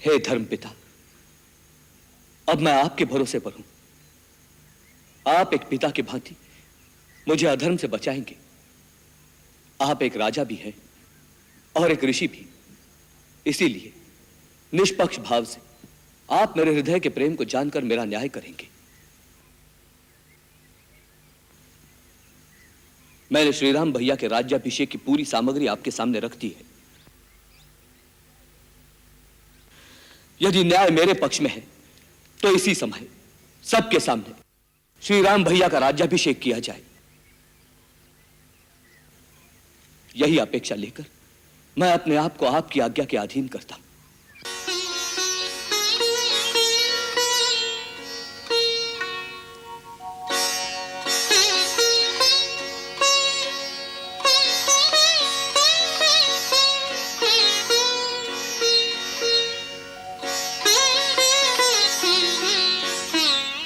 हे धर्मपिता, अब मैं आपके भरोसे पर हूं। आप एक पिता की भांति मुझे अधर्म से बचाएंगे। आप एक राजा भी हैं और एक ऋषि भी, इसीलिए निष्पक्ष भाव से आप मेरे हृदय के प्रेम को जानकर मेरा न्याय करेंगे। मैंने श्रीराम भैया के राज्याभिषेक की पूरी सामग्री आपके सामने रख दी है। यदि न्याय मेरे पक्ष में है तो इसी समय सबके सामने श्रीराम भैया का राज्याभिषेक किया जाए। यही अपेक्षा लेकर मैं अपने आप को आपकी आज्ञा के अधीन करता हूं।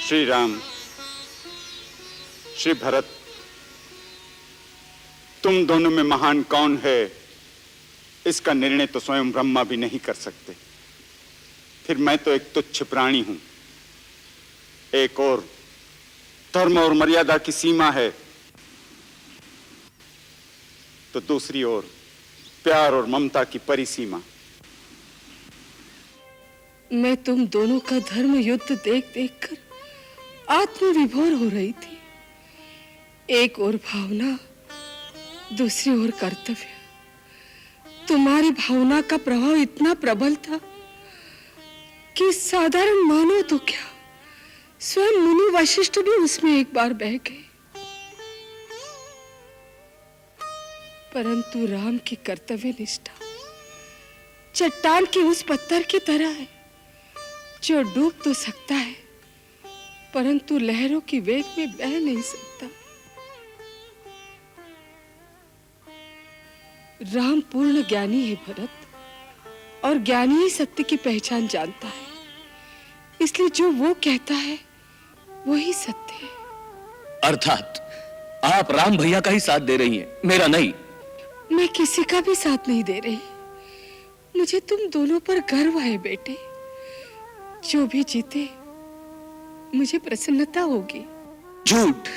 श्री राम, श्री भरत, तुम दोनों में महान कौन है, इसका निर्णय तो स्वयं ब्रह्मा भी नहीं कर सकते। फिर मैं तो एक तुच्छ प्राणी हूं। एक और धर्म और मर्यादा की सीमा है, तो दूसरी ओर प्यार और ममता की परिसीमा। मैं तुम दोनों का धर्म युद्ध देख देखकर आत्मविभोर हो रही थी। एक ओर भावना, दूसरी ओर कर्तव्य। तुम्हारी भावना का प्रभाव इतना प्रबल था कि साधारण मानो तो क्या, स्वयं मुनि वशिष्ठ भी उसमें एक बार बह गए। परंतु राम की कर्तव्य निष्ठा चट्टान के उस पत्थर की तरह है जो डूब तो सकता है परंतु लहरों की वेग में बह नहीं सकता। राम पूर्ण ज्ञानी है भरत, और ज्ञानी ही सत्य की पहचान जानता है। इसलिए जो वो कहता है वही सत्य है। अर्थात आप राम भैया का ही साथ दे रही हैं, मेरा नहीं। मैं किसी का भी साथ नहीं दे रही। मुझे तुम दोनों पर गर्व है बेटे। जो भी जीते मुझे प्रसन्नता होगी। झूठ।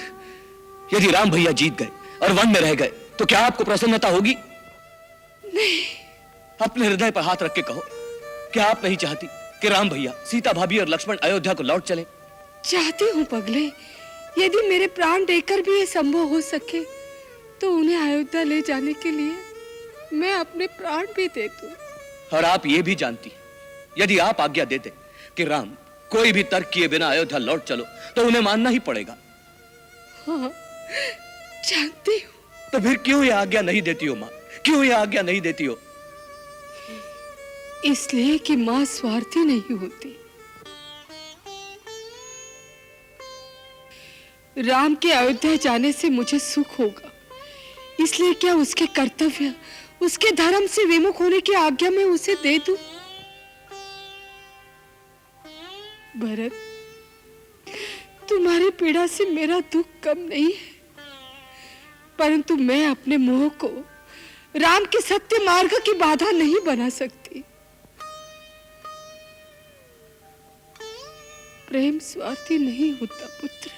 यदि राम भैया जीत गए और वन में रह गए तो क्या आपको प्रसन्नता होगी? नहीं। अपने हृदय पर हाथ रख के कहो, क्या आप नहीं चाहती कि राम भैया, सीता भाभी और लक्ष्मण अयोध्या को लौट चले? चाहती हूँ पगले। यदि मेरे प्राण देकर भी ये संभव हो सके तो उन्हें अयोध्या ले जाने के लिए मैं अपने प्राण भी दे दूं। और आप ये भी जानती, यदि आप आज्ञा देते कि राम कोई भी तर्क किए बिना अयोध्या लौट चलो तो उन्हें मानना ही पड़ेगा। हाँ, जानती हूँ। तो फिर क्यों यह आज्ञा नहीं देती हो माँ? क्यों यह आज्ञा नहीं देती हो? इसलिए कि माँ स्वार्थी नहीं होती। राम के अयोध्या जाने से मुझे सुख होगा, इसलिए क्या उसके कर्तव्य, उसके धर्म से विमुख होने की आज्ञा मैं उसे दे दूं? भरत, तुम्हारी पीड़ा से मेरा दुख कम नहीं है, परंतु मैं अपने मोह को राम के सत्य मार्ग की बाधा नहीं बना सकती। प्रेम स्वार्थी नहीं होता पुत्र।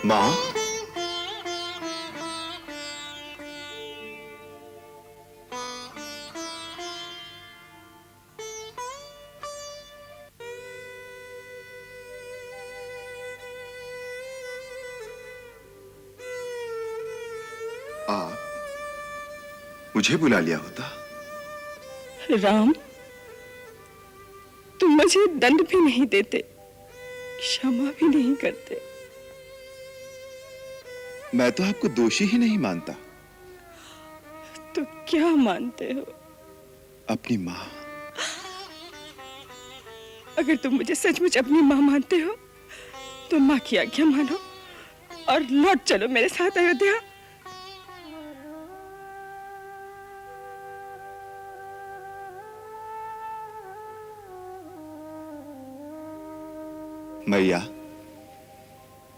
मां, आप मुझे बुला लिया होता। राम, तुम मुझे दंड भी नहीं देते, क्षमा भी नहीं करते। मैं तो आपको दोषी ही नहीं मानता। तो क्या मानते हो? अपनी मां। अगर तुम मुझे सचमुच अपनी मां मानते हो तुम माँ की आज्ञा मानो और लौट चलो मेरे साथ अयोध्या। मैया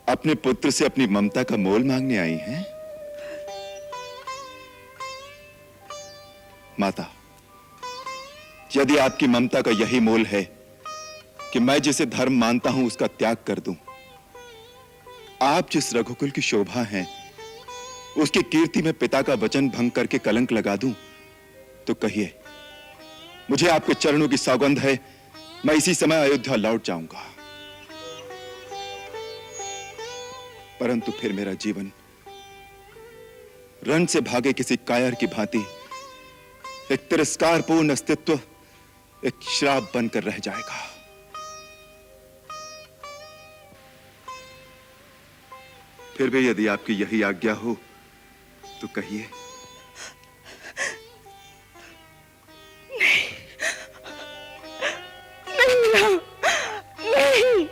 अपने पुत्र से अपनी ममता का मोल मांगने आई हैं? माता, यदि आपकी ममता का यही मोल है कि मैं जिसे धर्म मानता हूं उसका त्याग कर दूं, आप जिस रघुकुल की शोभा हैं उसकी कीर्ति में पिता का वचन भंग करके कलंक लगा दूं, तो कहिए, मुझे आपके चरणों की सौगंध है, मैं इसी समय अयोध्या लौट जाऊंगा। परंतु फिर मेरा जीवन रण से भागे किसी कायर की भांति एक तिरस्कारपूर्ण अस्तित्व, एक श्राप बनकर रह जाएगा। फिर भी यदि आपकी यही आज्ञा हो तो कहिए। नहीं, नहीं।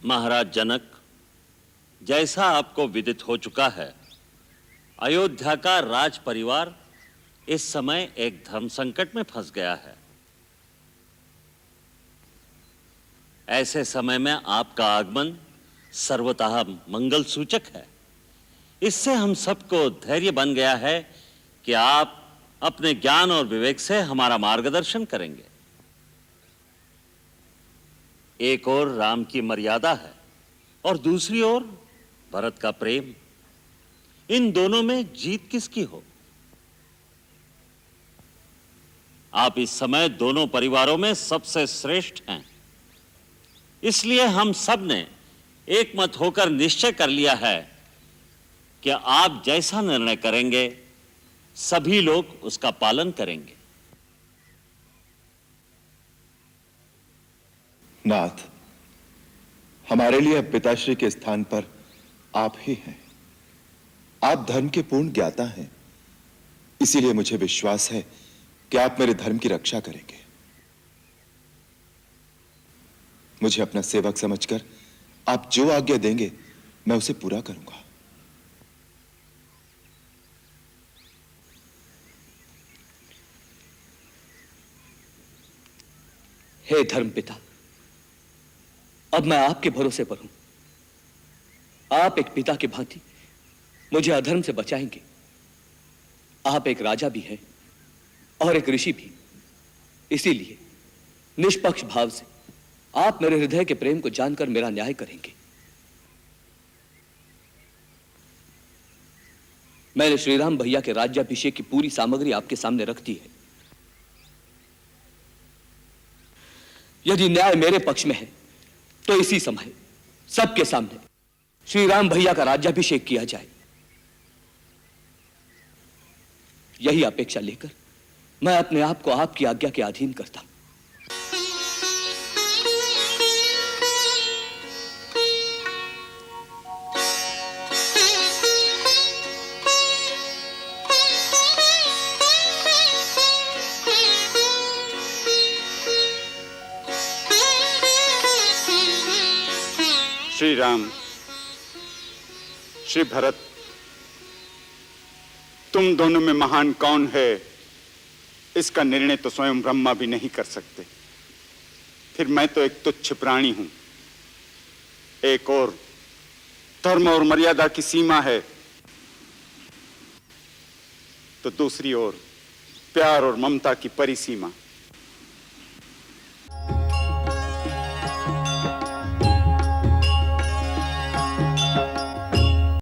महाराज जनक, जैसा आपको विदित हो चुका है, अयोध्या का राज परिवार इस समय एक धर्म संकट में फंस गया है। ऐसे समय में आपका आगमन सर्वतः मंगल सूचक है। इससे हम सबको धैर्य बन गया है कि आप अपने ज्ञान और विवेक से हमारा मार्गदर्शन करेंगे। एक ओर राम की मर्यादा है और दूसरी ओर भरत का प्रेम। इन दोनों में जीत किसकी हो? आप इस समय दोनों परिवारों में सबसे श्रेष्ठ हैं। इसलिए हम सब ने एक मत होकर निश्चय कर लिया है कि आप जैसा निर्णय करेंगे सभी लोग उसका पालन करेंगे। नाथ, हमारे लिए अब पिताश्री के स्थान पर आप ही हैं। आप धर्म के पूर्ण ज्ञाता हैं, इसीलिए मुझे विश्वास है कि आप मेरे धर्म की रक्षा करेंगे। मुझे अपना सेवक समझकर आप जो आज्ञा देंगे मैं उसे पूरा करूंगा। हे धर्म पिता, अब मैं आपके भरोसे पर हूं। आप एक पिता की भांति मुझे अधर्म से बचाएंगे। आप एक राजा भी हैं और एक ऋषि भी। इसीलिए निष्पक्ष भाव से आप मेरे हृदय के प्रेम को जानकर मेरा न्याय करेंगे। मैंने श्रीराम भैया के राज्याभिषेक की पूरी सामग्री आपके सामने रख दी है। यदि न्याय मेरे पक्ष में है तो इसी समय सबके सामने श्री राम भैया का राज्याभिषेक किया जाए। यही अपेक्षा लेकर मैं अपने आप को आपकी आज्ञा के अधीन करता हूं। श्री राम, श्री भरत, तुम दोनों में महान कौन है इसका निर्णय तो स्वयं ब्रह्मा भी नहीं कर सकते। फिर मैं तो एक तुच्छ प्राणी हूं। एक और धर्म और मर्यादा की सीमा है, तो दूसरी ओर प्यार और ममता की परिसीमा।